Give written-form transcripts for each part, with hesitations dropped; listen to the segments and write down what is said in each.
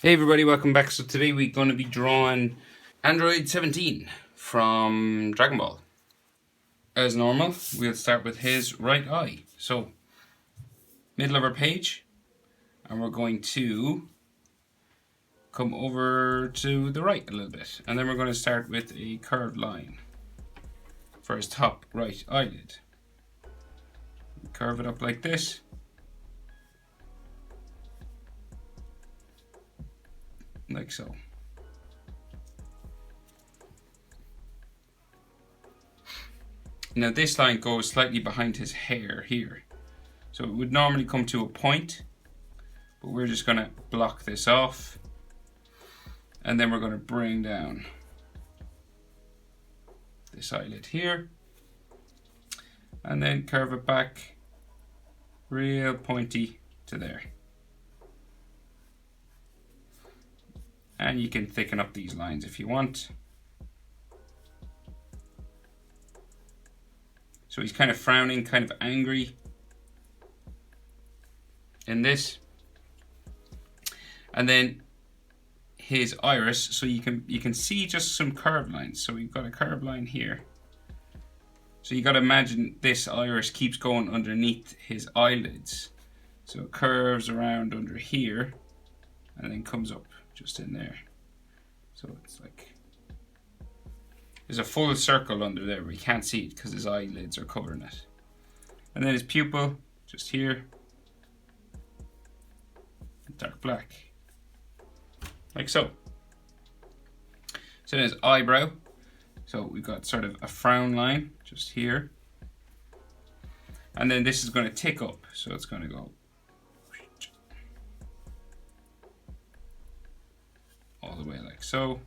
Hey everybody, welcome back. So today we're going to be drawing Android 17 from Dragonball. As normal, we'll start with his right eye. So, middle of our page, and we're going to come over to the right a little bit. And then we're going to start with a curved line for his top right eyelid. Curve it up like this. Like so. Now this line goes slightly behind his hair here. So it would normally come to a point, but we're just going to block this off. And then we're going to bring down this eyelid here. And then curve it back real pointy to there. And you can thicken up these lines if you want. So he's kind of frowning, kind of angry in this. And then his iris, so you can see just some curved lines. So we've got a curved line here. So you got to imagine this iris keeps going underneath his eyelids. So it curves around under here and then comes up just in there. So it's like there's a full circle under there, but you can't see it because his eyelids are covering it. And then his pupil, just here, dark black, like so. So then his eyebrow, so we've got sort of a frown line just here. And then this is going to tick up, so it's going to go all the way like so.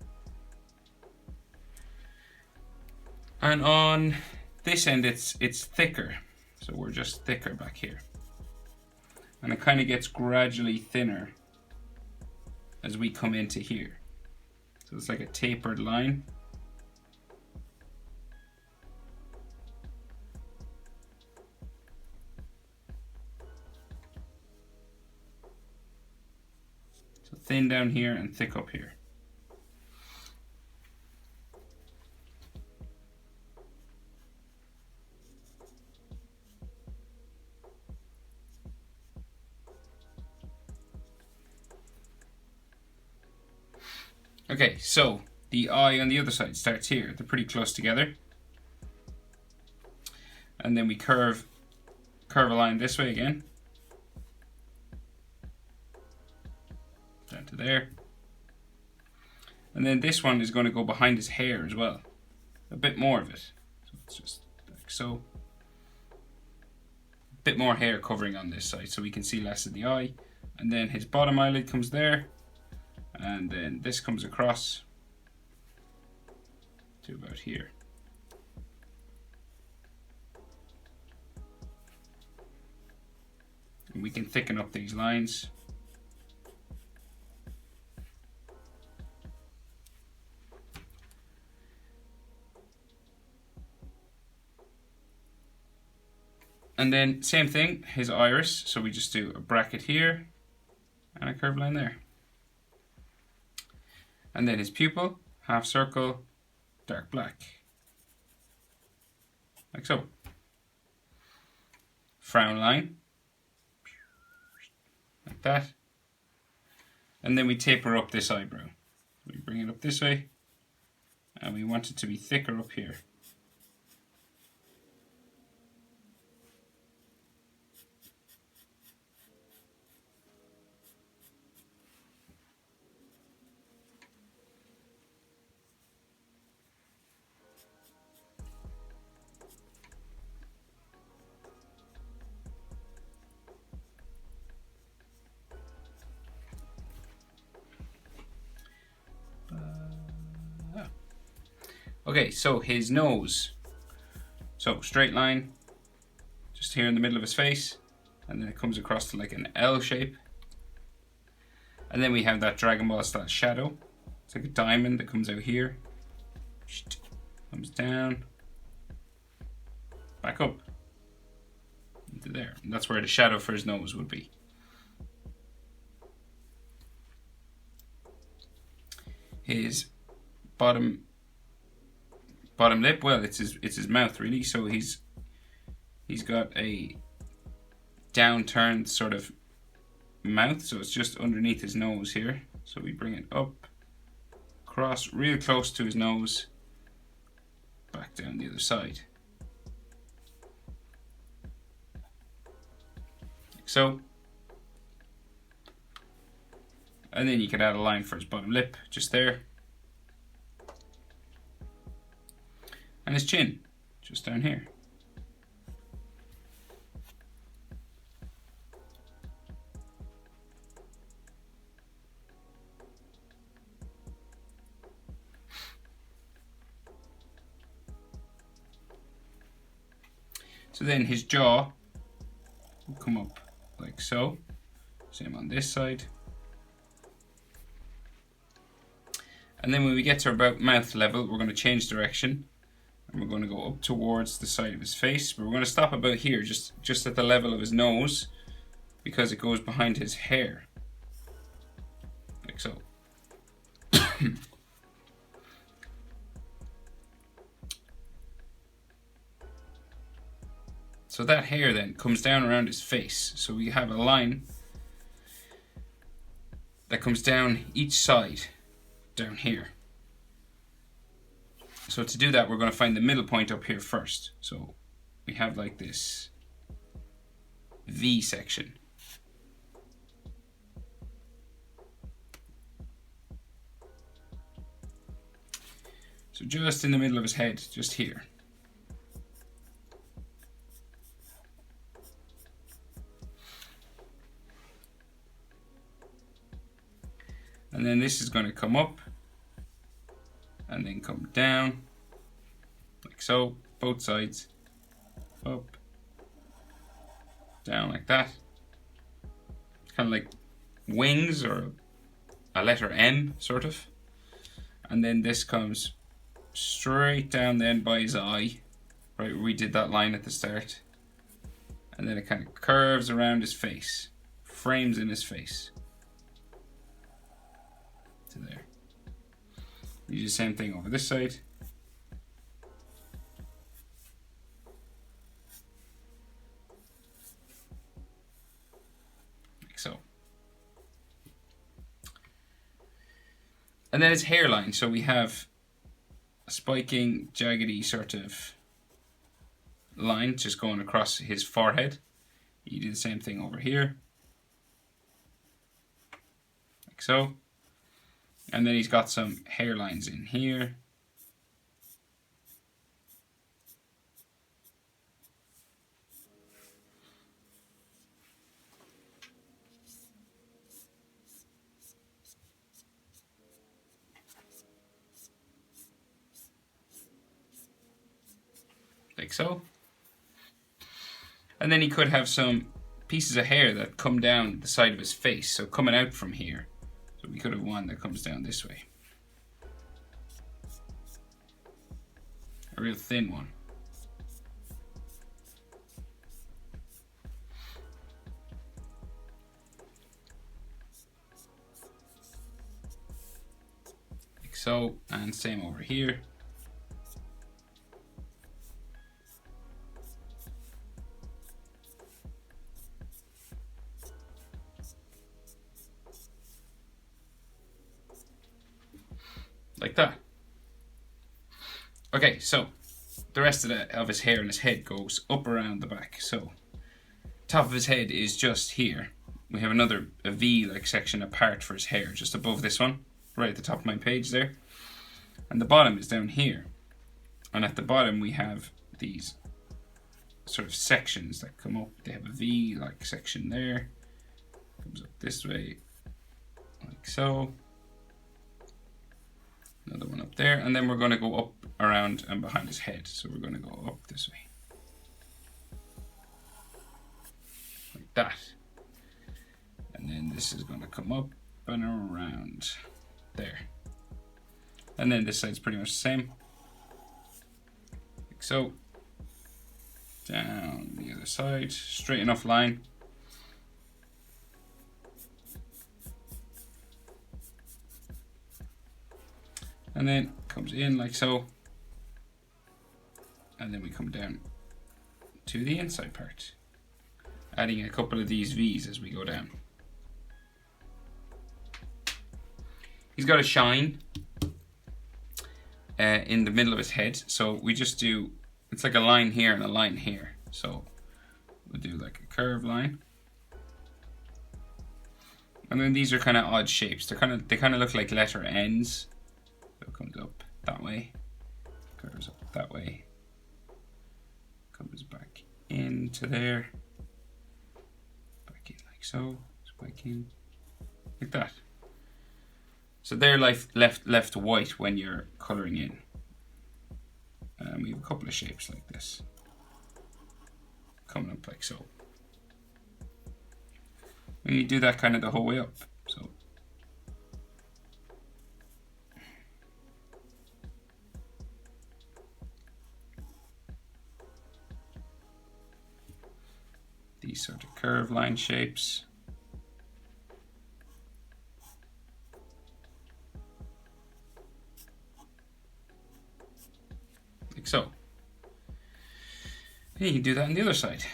And on this end it's thicker, so we're just thicker back here. And it kind of gets gradually thinner as we come into here. So it's like a tapered line. So thin down here and thick up here. Okay, so the eye on the other side starts here. They're pretty close together. And then we curve a line this way again. Down to there. And then this one is going to go behind his hair as well. A bit more of it. So it's just like so. A bit more hair covering on this side so we can see less of the eye. And then his bottom eyelid comes there. And then this comes across to about here. And we can thicken up these lines. And then same thing, his iris. So we just do a bracket here and a curved line there. And then his pupil, half circle, dark black. Like so. Frown line. Like that. And then we taper up this eyebrow. We bring it up this way. And we want it to be thicker up here. Okay, so his nose. So straight line, just here in the middle of his face, and then it comes across to like an L shape. And then we have that Dragonball style shadow. It's like a diamond that comes out here, comes down, back up into there. And that's where the shadow for his nose would be. his bottom lip. Well, it's his mouth really. So he's got a downturned sort of mouth, so it's just underneath his nose here. So we bring it up, across, real close to his nose, back down the other side. Like so. And then you could add a line for his bottom lip, just there. And his chin, just down here. So then his jaw will come up like so. Same on this side. And then when we get to about mouth level, we're going to change direction. And we're going to go up towards the side of his face. But we're going to stop about here, just at the level of his nose, because it goes behind his hair. Like so. So that hair then comes down around his face. So we have a line that comes down each side, down here. So to do that, we're going to find the middle point up here first. So we have like this V section. So just in the middle of his head, just here. And then this is going to come up and then come down like so, both sides, up, down like that. It's kind of like wings or a letter M sort of. And then this comes straight down then by his eye, right, we did that line at the start. And then it kind of curves around his face, frames in his face. To there. You do the same thing over this side. Like so. And then his hairline. So we have a spiking, jaggedy sort of line just going across his forehead. You do the same thing over here. Like so. And then he's got some hairlines in here. Like so. And then he could have some pieces of hair that come down the side of his face, so coming out from here. So we could have one that comes down this way. A real thin one. Like so, and same over here. Like that. Okay, so the rest of his hair and his head goes up around the back. So top of his head is just here. We have a V-like section apart for his hair, just above this one, right at the top of my page there. And the bottom is down here. And at the bottom we have these sort of sections that come up. They have a V-like section there. Comes up this way, like so. Another one up there, and then we're going to go up, around, and behind his head. So we're going to go up this way. Like that. And then this is going to come up and around there. And then this side's pretty much the same. Like so. Down the other side. Straight enough line. and then comes in like so, and then we come down to the inside part, adding a couple of these V's as we go down. He's got a shine in the middle of his head, so we just do, it's like a line here and a line here, so we'll do like a curved line. And then these are kind of odd shapes. They kind of look like letter N's. So it comes up that way, curves up that way, comes back into there, back in like so, back in like that. So they're left white when you're colouring in. We have a couple of shapes like this, coming up like so. And you do that kind of the whole way up. So these sort of curved line shapes. Like so. And you can do that on the other side.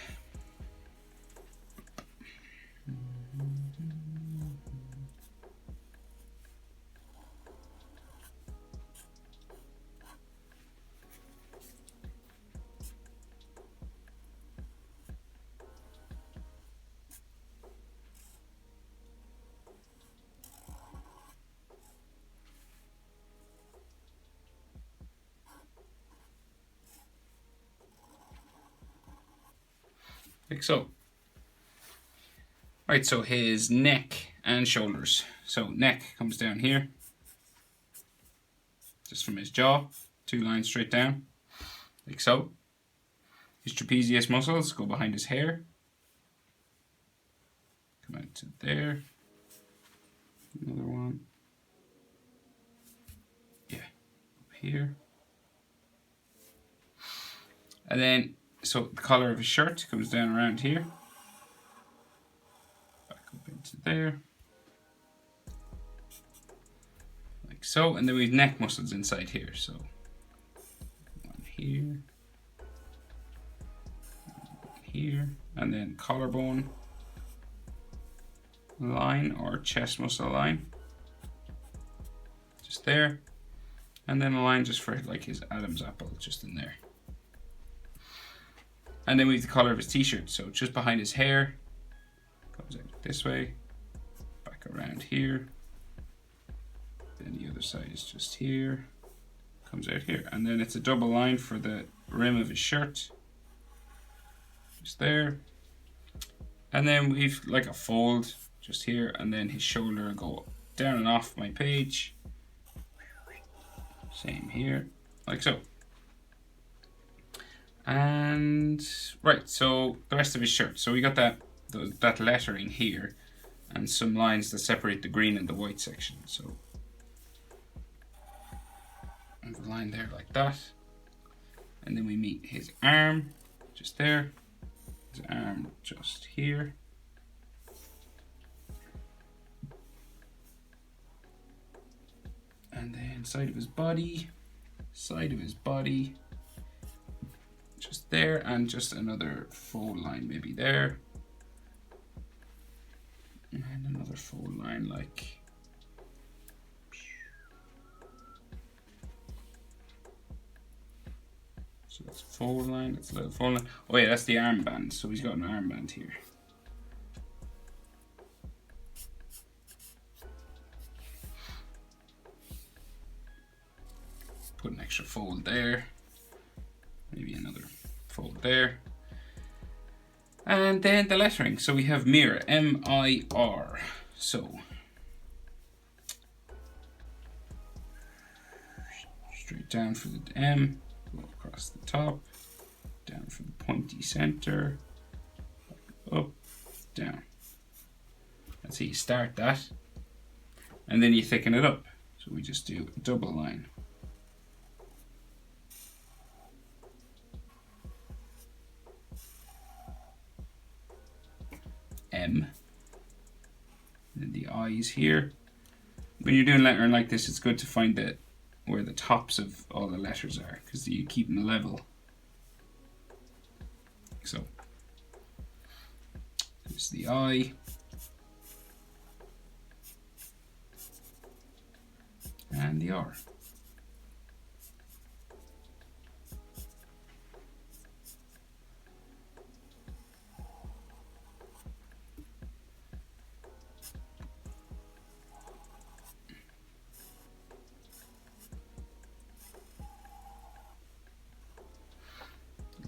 Like so. Right, so his neck and shoulders. So neck comes down here, just from his jaw, 2 lines straight down, like so. His trapezius muscles go behind his hair, come out to there, another one, yeah, up here. And then, so the collar of his shirt comes down around here, back up into there, like so. And then we have neck muscles inside here, so one here, here, and then collarbone line or chest muscle line, just there, and then a line just for like his Adam's apple, just in there. And then we have the collar of his t-shirt, so just behind his hair, comes out this way, back around here, then the other side is just here, comes out here, and then it's a double line for the rim of his shirt, just there. And then we've like a fold just here, and then his shoulder will go down and off my page, same here, like so. And right, so the rest of his shirt. So we got that lettering here, and some lines that separate the green and the white section. So I have a line there like that, and then we meet his arm just there, his arm just here, and then side of his body, just there, and just another fold line maybe there, and another fold line like so. That's a fold line, that's a little fold line. Oh yeah, that's the armband, so he's got an armband here. Put an extra fold there, maybe another fold there. And then the lettering. So we have mirror, M-I-R. So straight down for the M, go across the top, down for the pointy center, up, down. That's how you start that. And then you thicken it up. So we just do a double line. M, and then the eyes here. When you're doing lettering like this, it's good to find where the tops of all the letters are, because you keep them level. So there's the I. And the R.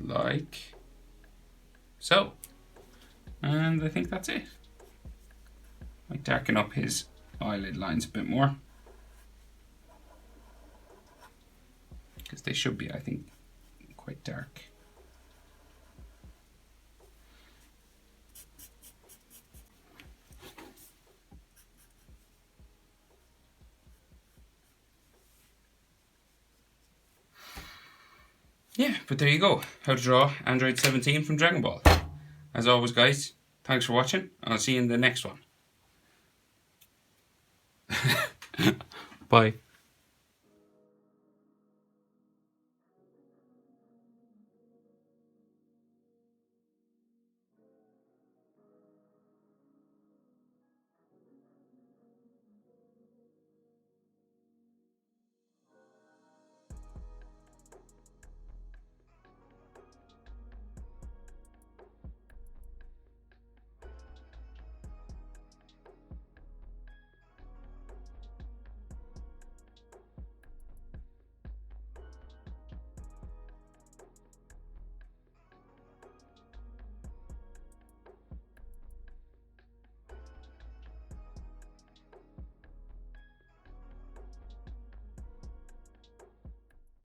Like so. And I think that's it. Might darken up his eyelid lines a bit more, because they should be, I think, quite dark. Yeah, but there you go. How to draw Android 17 from Dragon Ball. As always, guys, thanks for watching. I'll see you in the next one. Bye.